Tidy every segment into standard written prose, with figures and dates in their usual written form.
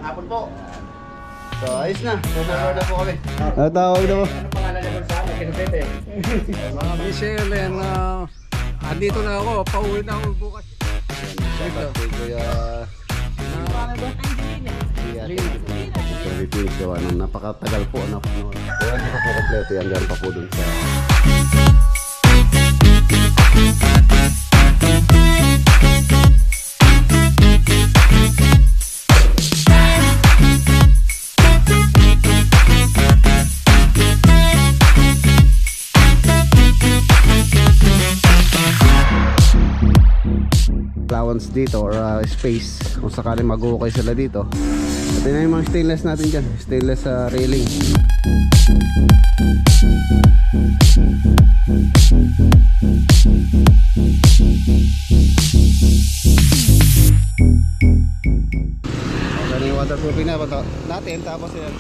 hapon po. So, ayos na. Pumunod na po kami. Tawag na po. Ano pangalan niya sa amin? Kinupete. Mga Michelle, andito na ako. Pauwi na ako bukas. Shoutout kay Kuya Philippines gawa ng napakatagal po na kaya hindi pa po kompleto yan, gano'n pa po dun sa allowance dito or space kung sakaling mag-okay sila dito. Ito na yung mga stainless natin dyan, stainless railing. Ito na yung waterproofing na natin, tapos yan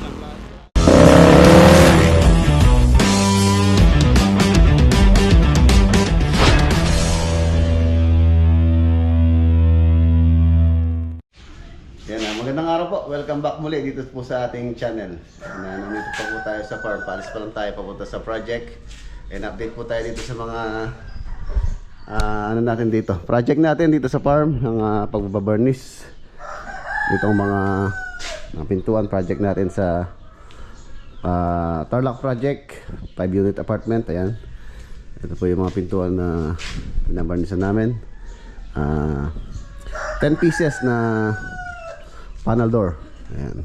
magandang araw po. Welcome back muli dito po sa ating channel. Nandito pa po tayo sa farm. Paalis pa lang tayo papunta sa project. And update po tayo dito sa mga ano natin dito. Project natin dito sa farm. Ang pagbabarnish. Dito ang mga pintuan project natin sa Tarlac project. 5 unit apartment. Ayan. Ito po yung mga pintuan na binabarnishan namin. 10 pieces na panel door. Ayan.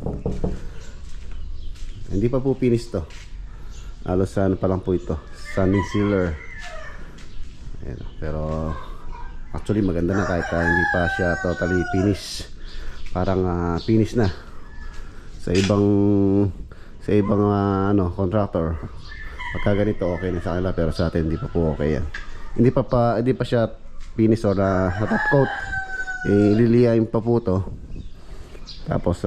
Hindi pa po finish to. Halos ano pa lang po ito. Sanding sealer. Ayan. Pero actually maganda na kahit hindi pa siya totally finish. Parang finish na. Sa ibang ano contractor. Pagka ganito okay na sa kanila, pero sa atin hindi pa po okay yan. Hindi pa siya finish or top coat. Ililihain pa po to. Tapos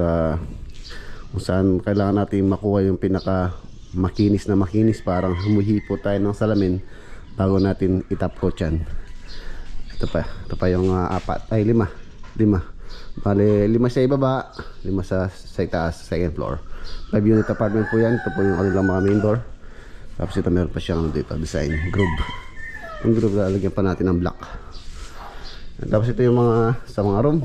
kung saan kailangan natin makuha yung pinaka makinis na makinis, parang humuhipo tayo ng salamin bago natin itap coat yan. Ito pa yung lima bale, 5 sa ibaba, 5 sa itaas, second floor. 5 unit apartment po yan. Ito po yung kanilang mga main door. Tapos ito meron pa siyang dito design groove. Yung groove lalagyan pa natin ng black. Tapos ito yung sa mga room.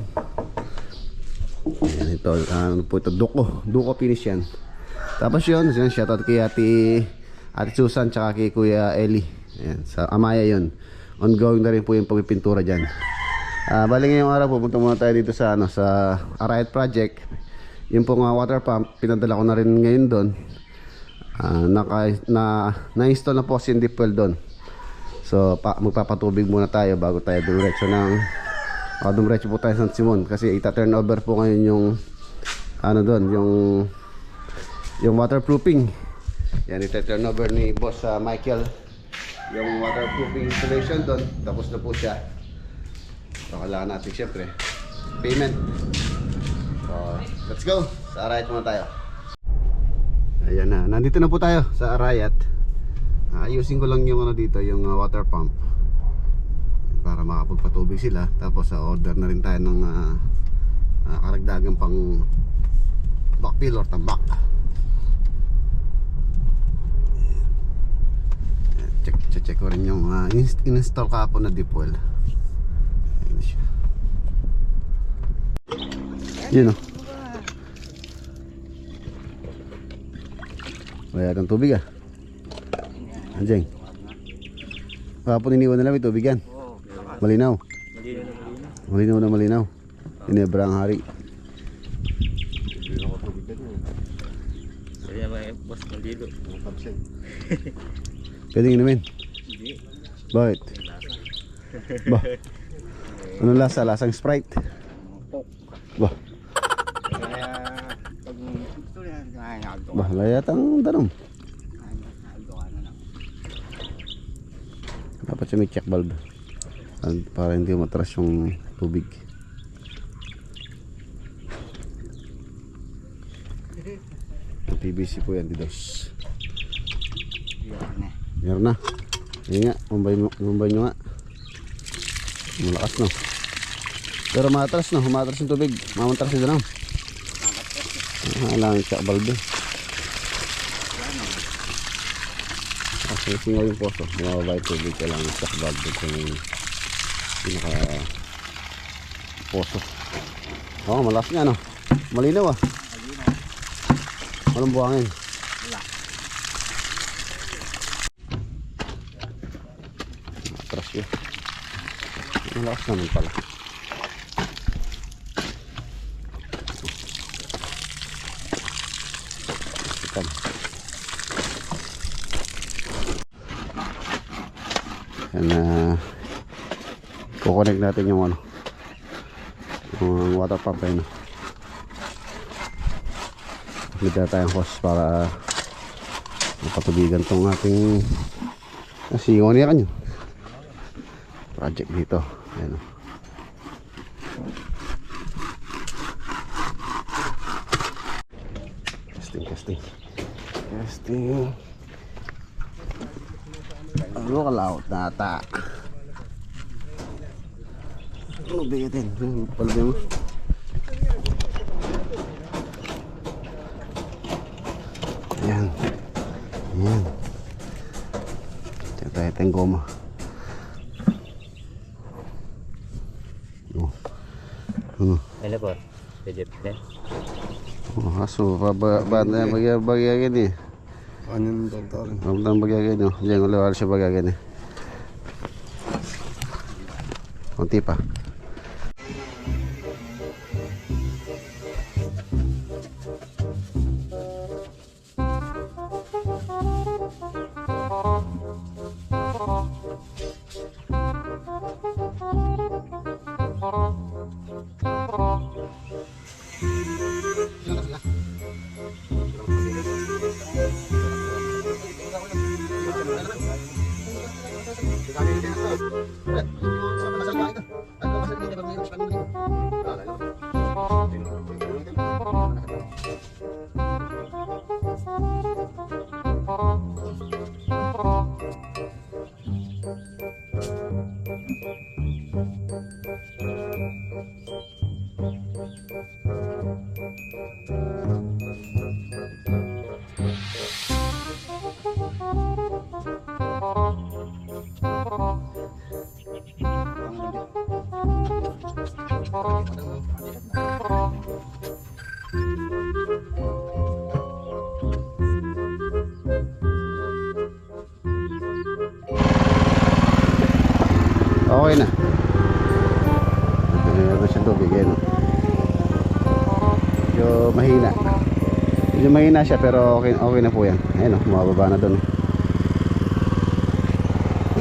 Ayan, ito, ano po ito, Duco finish yan. Tapos yun, shoutout kay Ate Susan tsaka kay Kuya Eli. Ayan, sa Amaya yun. Ongoing na rin po yung pagpipintura dyan. Bali ngayong araw, pupunta muna tayo dito sa Arayat project. Yung pong water pump, pinadala ko na rin ngayon doon. Na-install na po si deep well doon. So magpapatubig muna tayo bago tayo dumiretso ng dumiretso po tayo sa San Simon, kasi ita-turn over po ngayon yung ano doon, yung waterproofing. Yan, ita-turn over ni Boss Michael yung waterproofing installation doon. Tapos na po siya. So kailangan natin syempre payment. So let's go, sa Arayat muna tayo. Ayan na, nandito na po tayo sa Arayat. Ayusin ko lang yung dito, yung water pump para makapagpatubig sila. Tapos order na rin tayo ng karagdagang pang backfill or tambak. Check ko rin yung install kahapon na deep well. Ayan siya. Yun o. Wala yatang tubig Anjeng. Kahapon iniwan na lang may tubig yan. Malinaw. Malinaw. Inebra ang hari. Kaya ba boss maldilo? Pwedeng inumin? Hindi. Bakit? Bah. Anong lasa? Lasang Sprite? Bah. Kaya pag gusto niya, kaya Bah, layatang danom. Dapat siya may check valve para hindi matras yung tubig. PVC po yan, didos. Meron na. Yan nga, mumbay nyo nga. Malakas no. Pero matras no, humatras yung tubig. Mamantras yung danom. Kailangan check valve. Kasi singaw yung poso, bumababa yung tubig, kailangan check valve kung pinaka poso. Oh, malakas nga no. Malinaw ah. Walang buhangin. Wala. Atras yun. Malakas naman pala. Ikan. Yan kukonek natin yung ano, yung water pump ayun. Bigyan tayong hose para mapatubigan tong ating singaw niya kanyo project dito. Ayan o. Testing. Ano kalaot na ata? Ano bigatin? Palagay mo. Ayan. Ayan. Ito tayo tayong goma. Ano? Ano po? Pwede. Oh, aso, bagyagan eh. Ano yung doktor? Ang bagyagan oh. Diyan ulit siya bagyagan eh. Kunti pa. Okay na. Meron siya tubig eh, no? Medyo mahina siya pero okay na po yan. Ayun o, mababa na doon.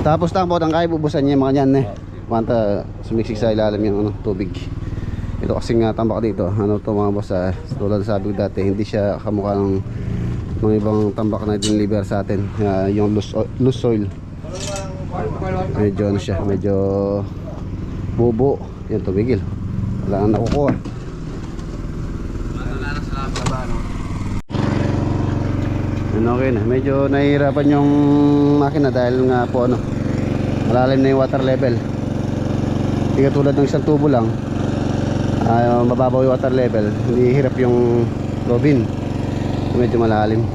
Tapos tangpot ang kaya bubusan niya mga yan eh. Panta sumiksik sa ilalim yung ano, tubig. Ito kasing tambak dito. Ano to mga boss, tulad sabi ko dati, hindi siya kamukha ng mga ibang tambak na diniliver sa atin. Yung loose soil. Medyo ano siya, medyo bubo. Yan, tumigil. Wala nang nakukuha. Ano, okay na. Medyo nahihirapan yung makina dahil nga po ano, malalim na yung water level. Hindi katulad ng isang tubo lang, mababaw yung water level. Hindi hirap yung robin. Medyo malalim.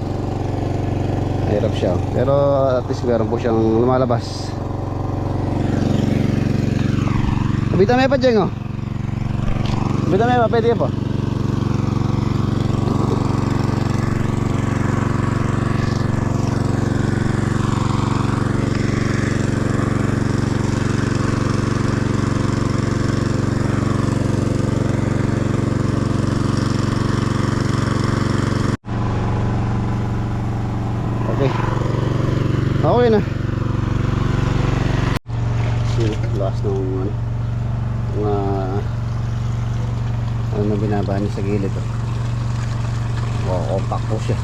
Hirap siya. Pero at least meron po siyang lumalabas. Bita may pa dyan, oh. Bita may pa, pwede po. Okay na. Lakas ng ano na binaba niya sa gilid, oh. Compact po siya.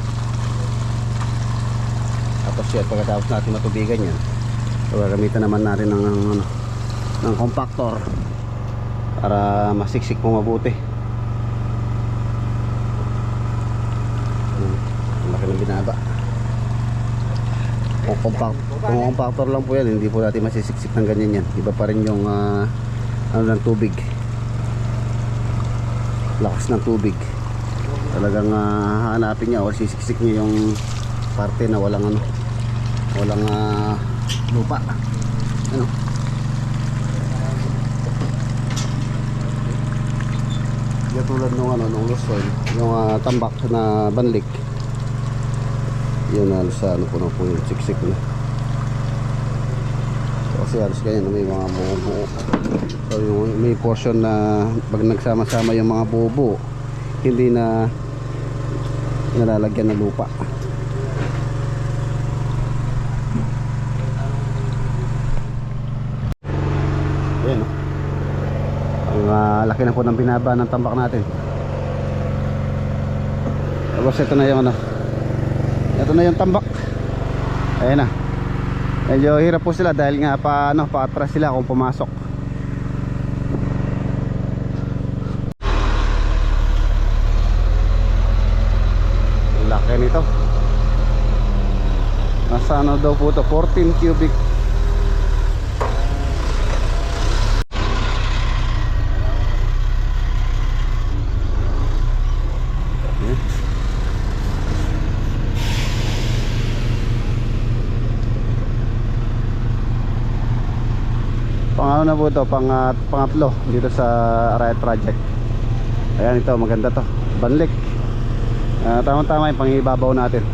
Tapos siya, pagkatapos natin matubigan yan, so gagamitan naman natin ng compactor para masiksik po mabuti. Laki na binaba. Kung compactor lang po yan, hindi po natin masisiksik ng ganyan yan. Iba pa rin yung ano ng tubig, lakas ng tubig. talagang hanapin niya o sisiksik niya yung parte na walang lupa. Ano? Yung tulad nung Luzon, yung tambak na banlik. Yun sa ano po yung siksik na. Kasi halos ganyan may mga buo-buo. So yung may portion na pag nagsama-sama yung mga buo-buo, hindi na nalalagyan ng lupa. Ayan, ang laki na po ng binaba ng tambak natin. Tapos ito na yung ito na yung tambak. Ayan na. Medyo hirap po sila dahil nga paatras sila kung pumasok. Ang laki nito. Nasa daw po ito, 14 cubic. Pang na po ito, pangatlo dito sa Riot Project. Ayan, ito maganda to, banlik. Tama-tama yung pangibabaw natin.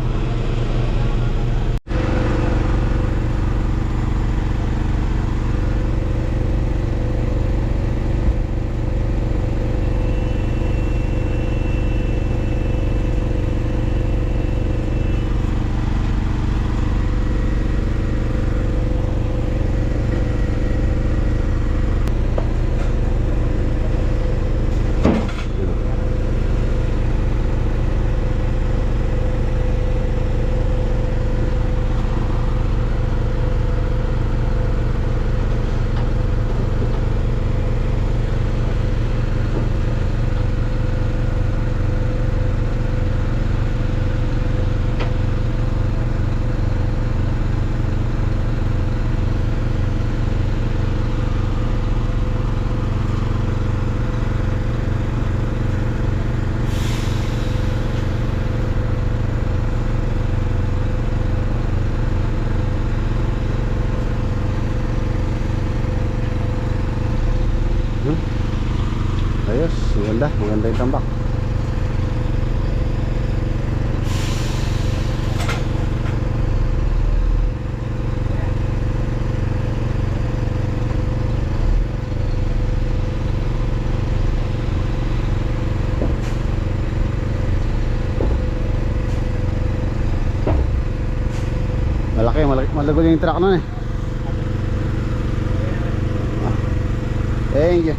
Ayos, maganda yung tambak. Malagod yung truck nun eh. Thank you.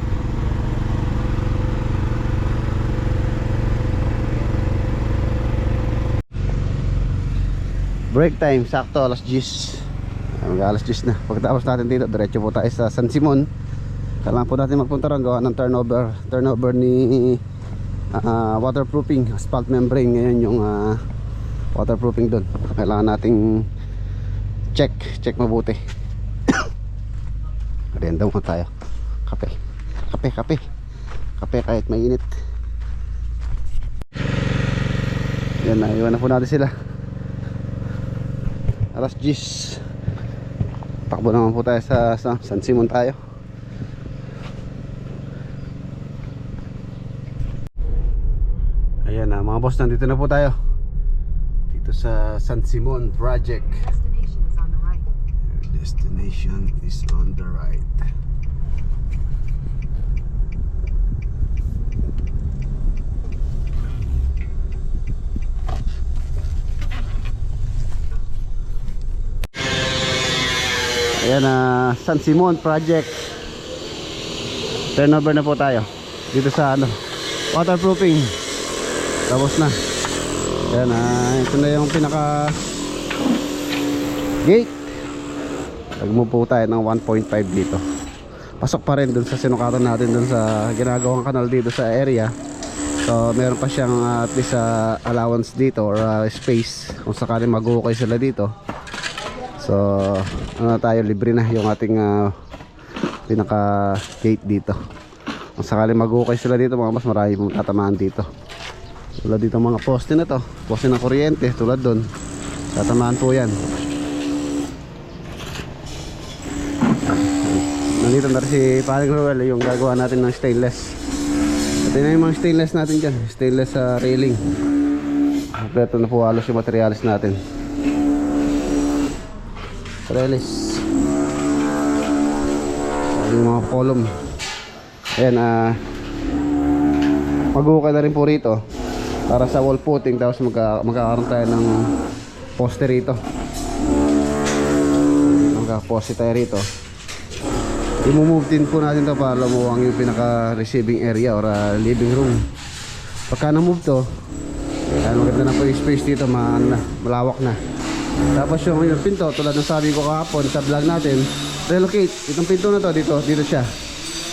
Break time, sakto alas 10. Mag-alas 10 na. Pagkatapos natin dito, diretso po tayo sa San Simon. Kailangan po natin magpunta ron, gawa ng turnover ni waterproofing, asphalt membrane. Ngayon yung waterproofing doon. Kailangan nating check mabuti. Merienda mo tayo. Kape kahit mainit. Yan na, iwan na po natin sila. Alas 10. Takbo naman po tayo sa San Simon tayo. Ayan na mga boss, nandito na po tayo dito sa San Simon Project. Destination is on the right. Ayan na, San Simon Project. Turnover na po tayo dito sa waterproofing. Tapos na. Ayan na, ito na yung pinaka gate. Nag-move po tayo ng 1.5 dito. Pasok pa rin dun sa sinukatan natin dun sa ginagawang kanal dito sa area. So meron pa siyang at least allowance dito or space kung sakaling mag-ukay sila dito. So tayo, libre na yung ating pinaka gate dito. Kung sakaling mag-ukay sila dito mga mas marami pong tatamaan dito. Tulad dito mga poste na to, poste ng kuryente, tulad doon. Tatamaan po yan. Nandito na rin si Paring Ruel, yung gagawa natin ng stainless. Ito na yung mga stainless natin dyan, stainless railing. Kompleto na po halos yung materialis natin. Trellis. Yung mga column. Ayan, maghuhukay na rin po rito para sa wall footing, tapos magkakaroon tayo ng poste rito. Magkakaposte tayo rito. I-move din po natin to para lumuwang yung pinaka receiving area or living room. Pagka na-move to, maganda na po yung space dito, malawak na. Tapos yung pinto, tulad ng sabi ko kahapon sa vlog natin, relocate. Itong pinto na to, dito siya.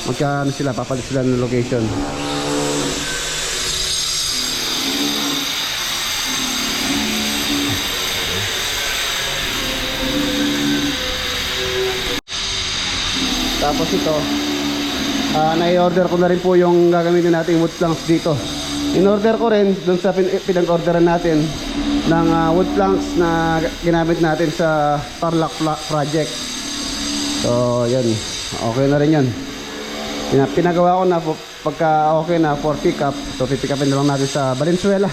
Magkano sila, papalit sila ng location. Tapos ito, nai-order ko na rin po yung gagamitin natin wood planks dito. In-order ko rin dun sa pinag-orderan natin ng wood planks na ginamit natin sa Tarlac project. So yan, okay na rin yan. Pinagawa ko na pagka okay na for pick up. So pick upin na lang natin sa Valenzuela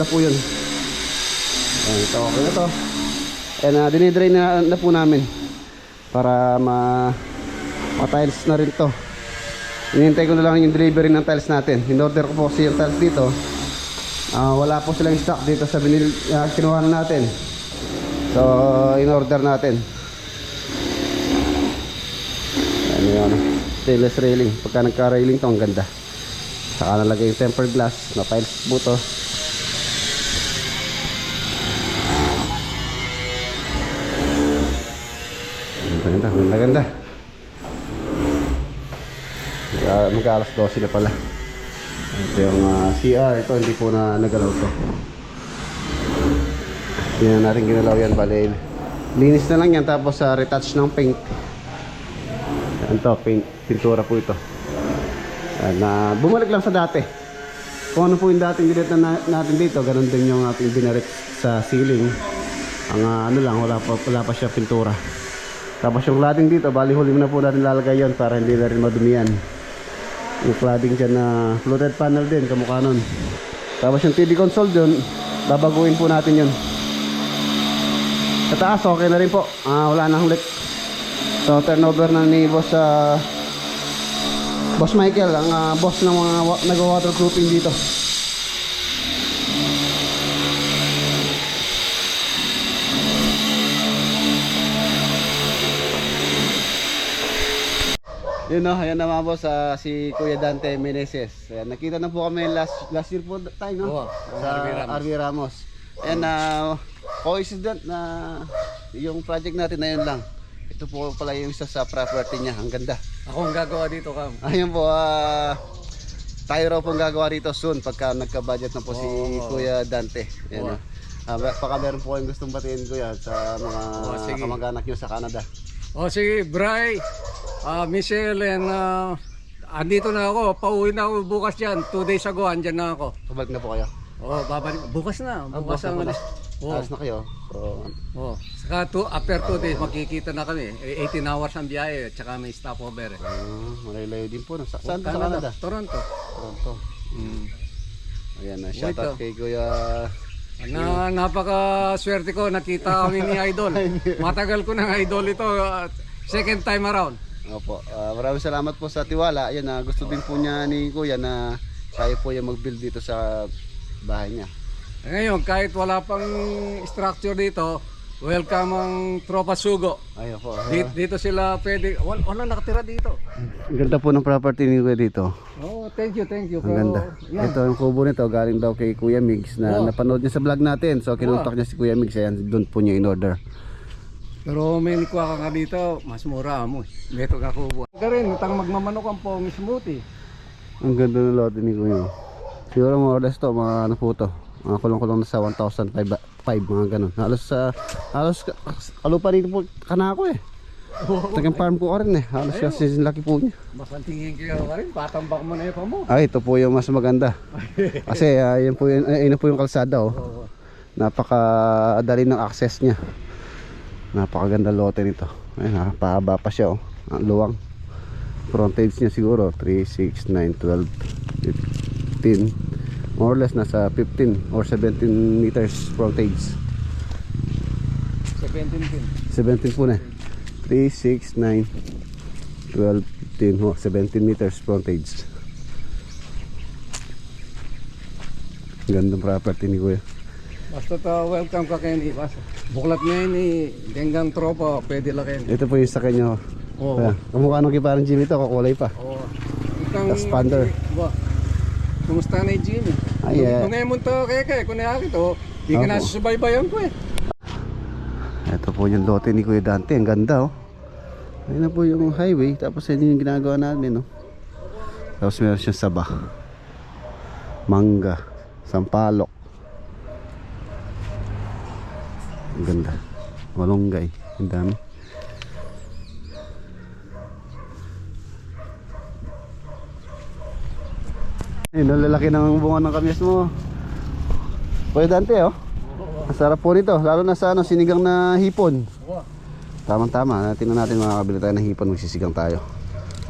po yun. Yan, ito okay na to. And dinidrain na po namin para ma-tiles na rin to. Hinihintay ko na lang yung delivery ng tiles natin. In-order ko po kasi yung tiles dito. Wala po silang stock dito sa kinuha natin. So in-order natin. Ano yun, stainless railing. Pagka nagka-railing to, ang ganda. Saka nalagay yung tempered glass na tiles po to. Ganda. Mag-alas 12 na pala. Ito yung CR. Ito hindi po na nagalaw to. Hindi na natin ginalaw yan. Bale, linis na lang yan. Tapos retouch ng paint. Ito, pintura po ito. Bumalik lang sa dati. Kung ano po yung dating ginet na natin dito, ganun din yung ating binarik sa ceiling. Ang ano lang, wala pa siya pintura. Tapos yung cladding dito, bali huli na po natin lalagay yon para hindi na rin madumihan. Yung cladding dyan na fluted panel din, kamukha nun. Tapos yung TV console dun, babaguhin po natin yun. Sa taas, okay na rin po. Wala nang ulit. So turnover na ni Boss Michael, ang boss ng mga nag-waterproofing dito. Yun no, ayan na mga boss, si Kuya Dante Meneses. Ayan, nakita na po kami last year po tayo, no? Oo, Sa RV Ramos. Ayan, coincident na yung project natin na yun lang. Ito po pala yung isa sa property niya, ang ganda. Ako ang gagawa dito, Kam. Ayun po, tayo raw pong gagawa rito soon pagka nagka-budget na po si Kuya Dante. Ayan, baka meron po kayong gustong batiin, Kuya, sa mga kamag-anak nyo sa Canada. Sige, Bray, Michelle, and andito na ako. Pauwi na ako bukas dyan. 2 days ago, andyan na ako. Kabalik na po kayo? Babalik. Bukas na. Bukas ang alis. Alas na kayo? So, Saka after 2 days, magkikita na kami. 18 hours ang biyahe, at saka may stopover. malayo din po. Saan po sa Canada? Toronto. Ayan, shoutout kay Kuya. Napaka-swerte ko, nakita kami ni Idol. Matagal ko ng Idol ito, second time around. Opo, maraming salamat po sa tiwala. Ayan, gusto din po niya ni Kuya na tayo po yung mag-build dito sa bahay niya. Ngayon, kahit wala pang structure dito, welcome ang Tropa Sugo. Ayun po. Dito sila pwede, wala nakatira dito. Ang ganda po ng property ni Kuya dito. Thank you. Ang ganda. Ito yung kubo nito, galing daw kay Kuya Migs na napanood niya sa vlog natin. So kinontak niya si Kuya Migs, ayan, doon po niya in-order. Pero may nikuha ka nga dito, mas mura mo. Dito ka kubo. Rin, itang magmamanok ang pong smoothie. Ang ganda ng lote ni Kuya. Siguro more or less to, mga ano po to. Mga kulong-kulong na sa 1,500 mga ganun. Halos kalupa dito po kanako eh. Tagang farm ko rin eh. Halos kasi laki po niya. Mas ang tingin kayo ka rin, patambak mo na yung pa mo. Ay, ito po yung mas maganda. Kasi yan po yun po yung kalsada oh. Oo. Napakadali ng access niya. Napakaganda lote nito. Ayun, pahaba pa siya oh. Ang luwang. Frontage niya siguro 3, 6, 9, 12, 15. More or less nasa 15 or 17 meters frontage. 17 pin. 17 po na. 3, 6, 9, 12, 15, oh, 17 meters frontage. Gandang property ni Kuya. Basta welcome ka kayo ni Bas. Buklat ngayon ni Denggang Tropa, pwede lang kayo. Ito po yung sa kanya. Oo. Kaya, kamukha nung kay parang Jimmy to, kakulay pa. Oo. Itang Expander. Kumusta na yung Jimmy? Ay, Kung ngayon mo to kaya kung nahakit to, di ka Opo. nasusubaybayan ko eh. Ito po yung lote ni Kuya Dante, ang ganda oh. Ayun na po yung highway, tapos yun yung ginagawa namin oh. Tapos meron siyang saba, mangga, sampalok. Ang ganda, malunggay, ang dami. Ayun, ang lalaki ng bunga ng kamyas mo Kuya Dante oh. Ang sarap po nito, lalo na sa sinigang na hipon. Tamang-tama, tingnan natin makakabili tayo ng hipon, magsisigang tayo.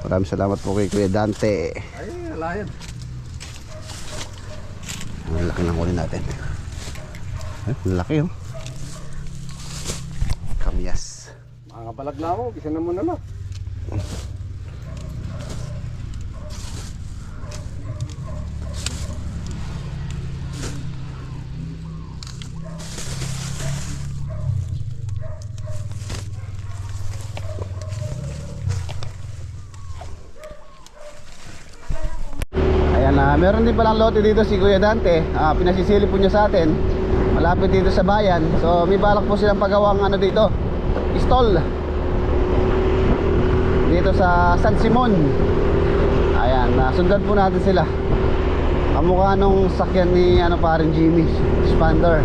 Maraming salamat po kay Kuya Dante. Ay, alayan. Ang laki ng kunin natin. Ay, ang laki oh. Kamyas. Mga balagla mo, kisa na mo na lang. Ayan na, meron din palang lote dito si Kuya Dante. Pinasisili po niya sa atin. Malapit dito sa bayan. So may balak po silang pagawang ano dito, stall. Dito sa San Simon. Ayan, sundan po natin sila. Kamukha nung sakyan ni ano parin Jimmy, Expander.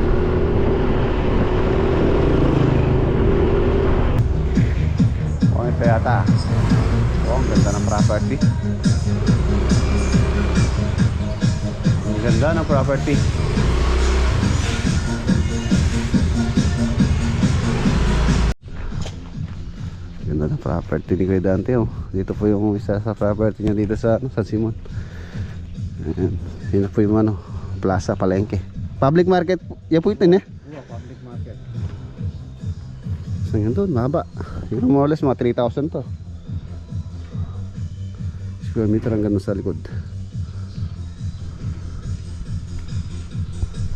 Okay pa yata. Oh, ang ganda ng property. Ang ganda ng property. Ganda ng property ni Kuya Dante oh. Dito po yung isa sa property niya dito sa San Simon. Ayan. Yun po yung ano, plaza, palengke. Public market, yan po ito eh. Oo, public market. So yun doon, mahaba. Yun more or less mga 3,000 to. Square meter ang gano'n sa likod.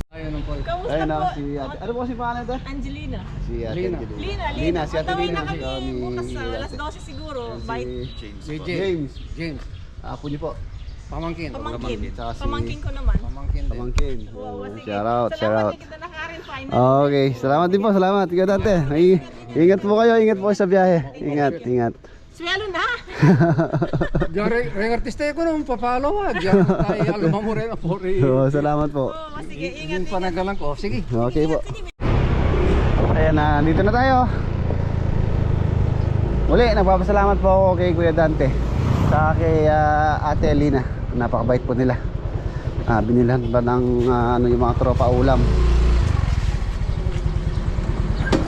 Ayun ang po. Kamusta Ayun na, po? si ate. Ano po kasi pangalan ito? Angelina. Si ate Lina. Angelina. Lina, Si ate Patawin Lina. na kami Si bukas sa ate. alas 12 siguro. Si Bye. James. James. Apo niyo po. Pamangkin. Pamangkin. Tsaka si- Pamangkin ko naman. Pamangkin din. Pamangkin. Oo, sige. Shout out, shout Salamat out. na kita nakarin final. Okay, salamat din po, salamat. Ikaw Dante. Ingat po kayo, ingat po kayo sa biyahe. Ingat, ingat. Swelo na. Diyan ring artista ko nung papalo ah. Diyan tayo alam mo rin po rin. So, salamat po. Oo, sige, ingat. Yung panagalan ko. Sige. Okay po. Ayan na, dito na tayo. Muli, nagpapasalamat po ako kay Kuya Dante. Saka kay Ate Lina. Napakabait po nila. Binilhan ba ng ano, yung mga tropa ulam.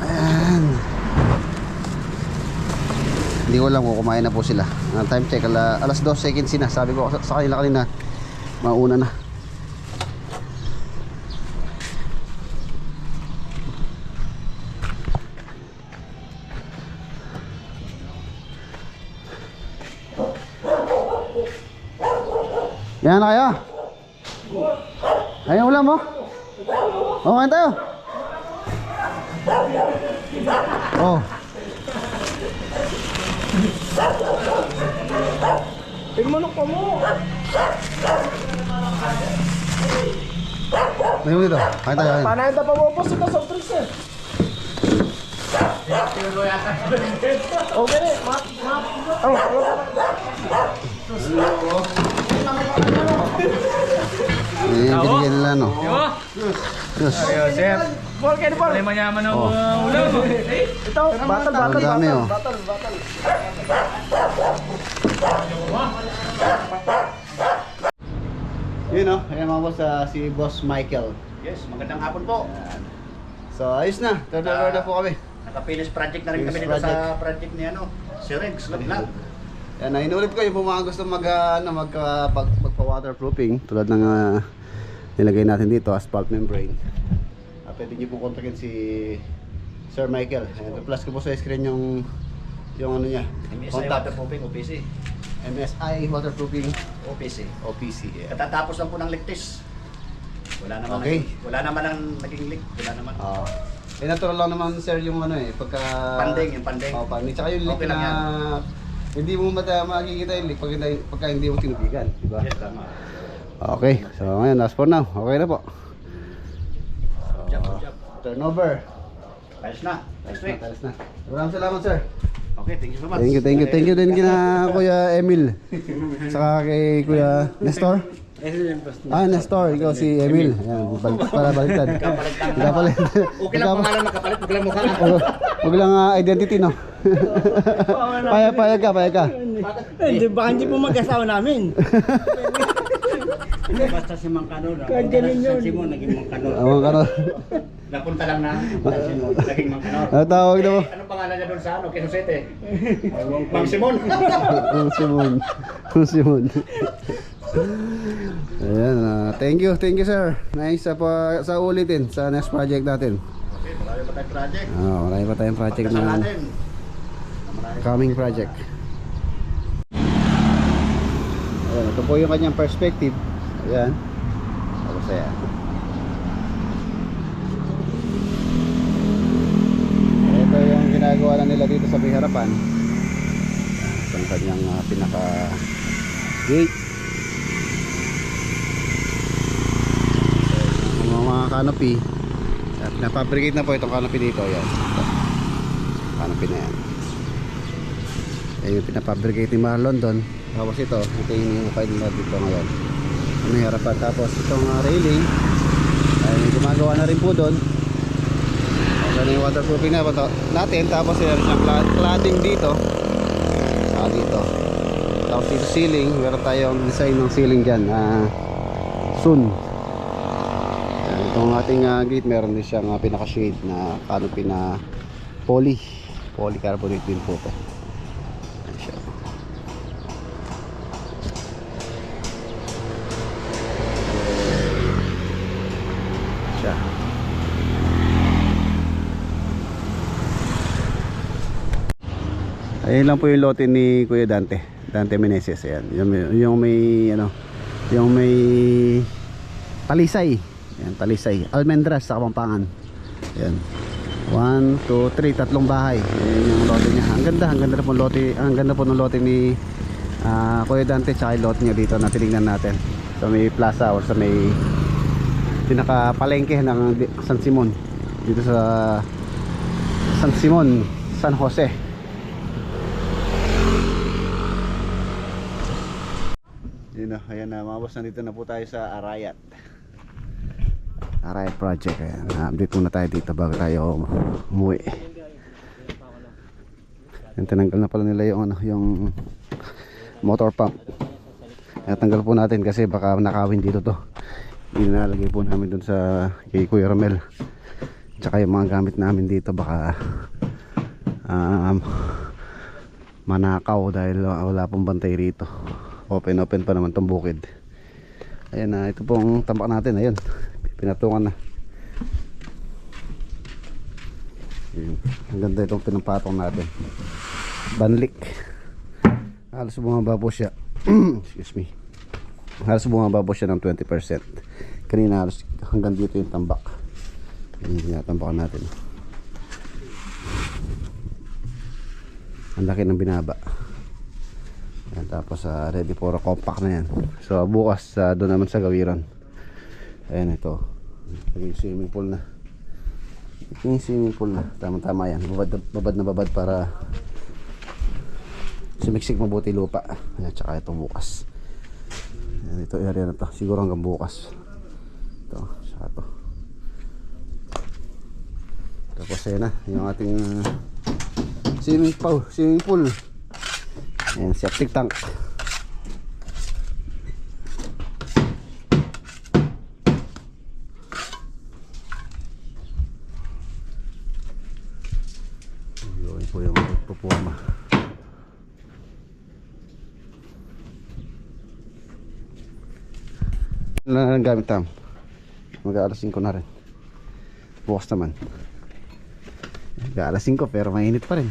Ayan. Hindi ko alam kung kumain na po sila. Time check, alas 2 seconds na. Sabi ko sa kanila kanina, mauna na. Yan na kayo. Ayun ulam mo. Okay tayo. Oh. Manok pa mo. Ayun dito. Kain tayo. Kain. Panay pa mo po sa soft drinks eh. Okay na. Ayan yung binigyan nila, no? Yes. Sir. Ball kayo, ball. May mayaman ang Oh. ulam. Ito, battle, Ang dami, oh. battle. Yun, no? Ayan mga boss, si Boss Michael. Yes, magandang hapon po. So, ayos na. Turnover na po kami. Naka-finish project na rin Finish kami dito project. sa project ni si Rex. Laglag. Yan, inulit ko yung mga gusto magpa-waterproofing tulad ng nilagay natin dito, asphalt membrane. Pwede niyo po kontakin si Sir Michael. Ayan, plus ko po sa screen yung ano niya. MSI Contact. Waterproofing OPC. MSI Waterproofing OPC. OPC. Yeah. Katatapos lang po ng ligtis. Wala naman Okay. wala naman ang naging leak. Wala naman. Natural lang naman sir yung ano pagka Panding, yung panding. panding. Tsaka yung leak Okay lang na hindi mo makikita yung leak pagka hindi mo tinubigan, di ba? Yes, tama. Okay, so ngayon, as for now, okay na po. Good job, good job. Turnover. Ayos na. Next week. Talas na. Maraming salamat sir. Okay, thank you so much. Thank you din kina Kuya Emil. Saka kay Kuya Nestor. Nestor, ikaw si Emil. Ayan, para baliktad. Kapalit. Okay lang pangalan makapalit, wag lang mukha. Huwag lang identity, no? Payag ka. Hindi ba hindi po mag-asawa namin? Basta si Mang Kanor. Kahit ganun yun. Si Simon naging Mang Kanor. Awang ka, no? Napunta lang na si Simon naging Mang Kanor. Ano tawag na mo? Anong pangalan niya doon sa Quezon City? Mang Simon. Simon. Ayan, thank you sir. Nice sa ulitin sa next project natin. Okay, marami pa tayong project. Marami pa tayong project Kasal na natin. coming project. Ayan, ito po yung kanyang perspective. Ayan. Tapos ayan. Ito yung ginagawa na nila dito sa may harapan. Ito ang kanyang pinaka gate. Mga canopy. Pinapabricate na po itong canopy dito. Ayan. Canopy na yan. Ayan yung pinapabricate ni Marlon doon. Tapos ito yung hinihukay nila dito ngayon. May harapan. Tapos itong railing ay gumagawa na rin po doon. Ayan yung waterproofing na natin. Tapos yan yung cladding dito. Saka dito. Tapos dito ceiling. Meron tayong design ng ceiling dyan. Soon. Itong ating gate, meron din siyang pinaka-shade na canopy na polycarbonate din po ito. Ayan siya. Siya. Ayun lang po yung lote ni Kuya Dante Meneses. Ayan. Yung may talisay. Ayan, talisay. Almendras sa Kapampangan. Ayan. 1, 2, 3, tatlong bahay. Ayan yung lote niya. Ang ganda po ng lote. Ang ganda po ng lote ni Kuya Dante tsaka yung lote niya dito na tinignan natin. Sa may plaza or sa may pinaka-palengke ng San Simon. Dito sa San Simon, San Jose. Yun na, ayan na mga boss, nandito na po tayo sa Arayat project. Ayan, update muna tayo dito bago tayo umuwi. Yan, tinanggal na pala nila yung motor pump. Natanggal po natin kasi baka nakawin dito to. Inalagay po namin dun sa kay Kuya Romel. Tsaka yung mga gamit namin dito baka manakaw dahil wala pong bantay rito. Open pa naman tong bukid. Ayan na, ito pong tambak natin. Ayun, pinatungan na. Ayan. Ang ganda itong pinampatong natin. Banlik. Halos bumaba po siya. Excuse me. Halos bumaba po siya ng 20%. Kanina halos hanggang dito yung tambak. Ayan, tinatambakan natin. Ang laki ng binaba. Ayan, tapos ready for a compact na yan. So bukas doon naman sa Gawiran. Ayan, ito naging swimming pool na. Naging swimming pool na. Tama yan. Babad na babad para sumiksik mabuti lupa. Ayan, tsaka ito bukas. Yan, ito area na to. Siguro hanggang bukas. Ito, sa to. Tapos ayun na, yung ating swimming pool. Ayan, septic tank. Yun po yung pupurma. Ano na lang gamit tam? Mag-aalas 5 na rin. Bukas naman. Mag-aalas 5 pero mainit pa rin.